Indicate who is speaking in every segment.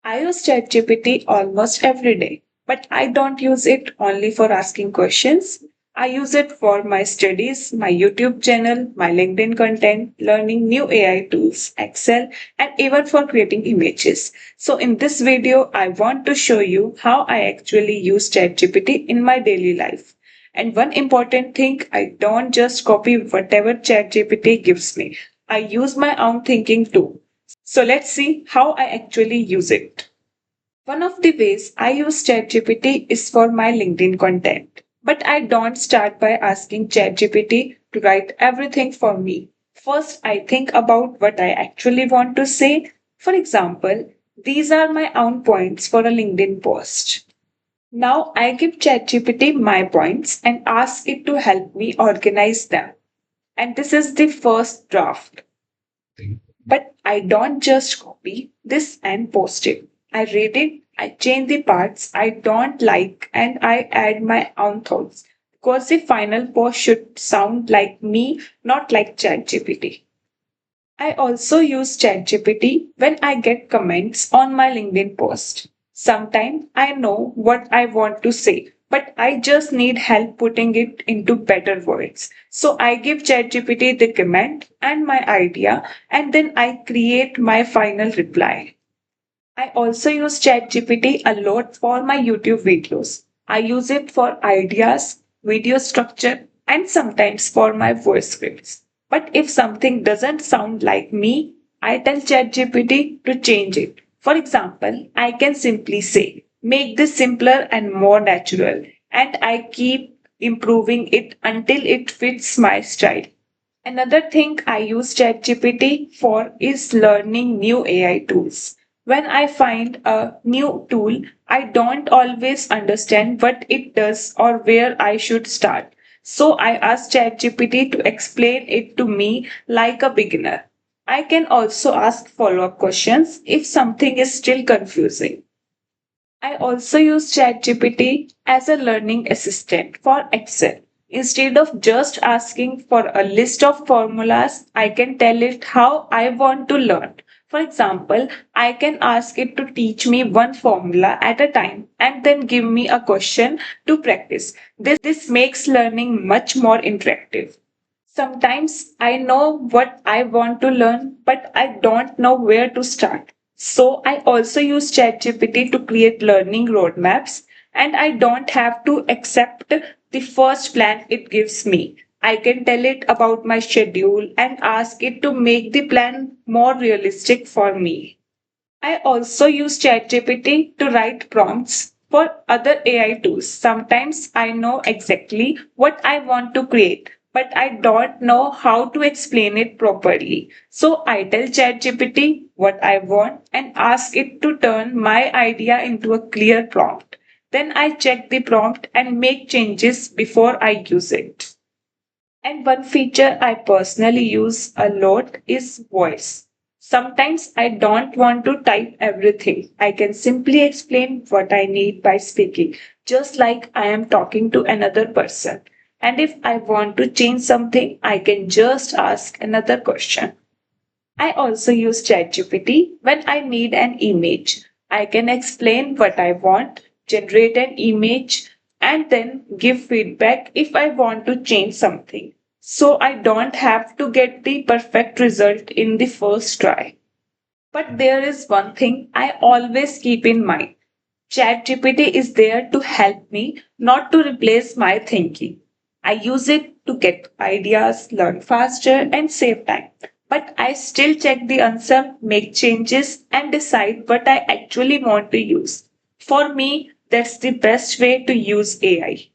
Speaker 1: I use ChatGPT almost every day, but I don't use it only for asking questions. I use it for my studies, my YouTube channel, my LinkedIn content, learning new AI tools, Excel, and even for creating images. So, in this video, I want to show you how I actually use ChatGPT in my daily life. And one important thing, I don't just copy whatever ChatGPT gives me. I use my own thinking too. So let's see how I actually use it. One of the ways I use ChatGPT is for my LinkedIn content. But I don't start by asking ChatGPT to write everything for me. First, I think about what I actually want to say. For example, these are my own points for a LinkedIn post. Now I give ChatGPT my points and ask it to help me organize them. And this is the first draft. But I don't just copy this and post it. I read it, I change the parts I don't like, and I add my own thoughts. Because the final post should sound like me, not like ChatGPT. I also use ChatGPT when I get comments on my LinkedIn post. Sometimes I know what I want to say, but I just need help putting it into better words. So I give ChatGPT the comment and my idea, and then I create my final reply. I also use ChatGPT a lot for my YouTube videos. I use it for ideas, video structure, and sometimes for my voice scripts. But if something doesn't sound like me, I tell ChatGPT to change it. For example, I can simply say, make this simpler and more natural, and I keep improving it until it fits my style. Another thing I use ChatGPT for is learning new AI tools. When I find a new tool, I don't always understand what it does or where I should start. So I ask ChatGPT to explain it to me like a beginner. I can also ask follow up questions if something is still confusing. I also use ChatGPT as a learning assistant for Excel. Instead of just asking for a list of formulas, I can tell it how I want to learn. For example, I can ask it to teach me one formula at a time and then give me a question to practice. This makes learning much more interactive. Sometimes I know what I want to learn, but I don't know where to start. So I also use ChatGPT to create learning roadmaps, and I don't have to accept the first plan it gives me. I can tell it about my schedule and ask it to make the plan more realistic for me. I also use ChatGPT to write prompts for other AI tools. Sometimes I know exactly what I want to create, but I don't know how to explain it properly. So I tell ChatGPT what I want and ask it to turn my idea into a clear prompt. Then I check the prompt and make changes before I use it. And one feature I personally use a lot is voice. Sometimes I don't want to type everything. I can simply explain what I need by speaking, just like I am talking to another person. And if I want to change something, I can just ask another question. I also use ChatGPT when I need an image. I can explain what I want, generate an image, and then give feedback if I want to change something. So I don't have to get the perfect result in the first try. But there is one thing I always keep in mind. ChatGPT is there to help me, not to replace my thinking. I use it to get ideas, learn faster, and save time. But I still check the answer, make changes, and decide what I actually want to use. For me, that's the best way to use AI.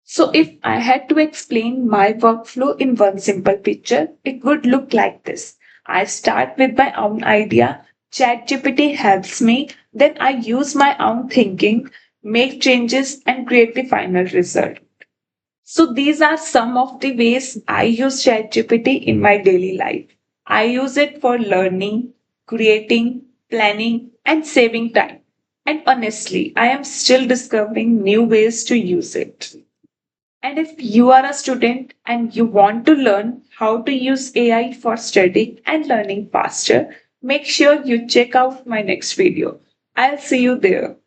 Speaker 1: So, if I had to explain my workflow in one simple picture, it would look like this. I start with my own idea, ChatGPT helps me, then I use my own thinking, make changes, and create the final result. So, these are some of the ways I use ChatGPT in my daily life. I use it for learning, creating, planning, and saving time. And honestly, I am still discovering new ways to use it. And if you are a student and you want to learn how to use AI for studying and learning faster, make sure you check out my next video. I'll see you there.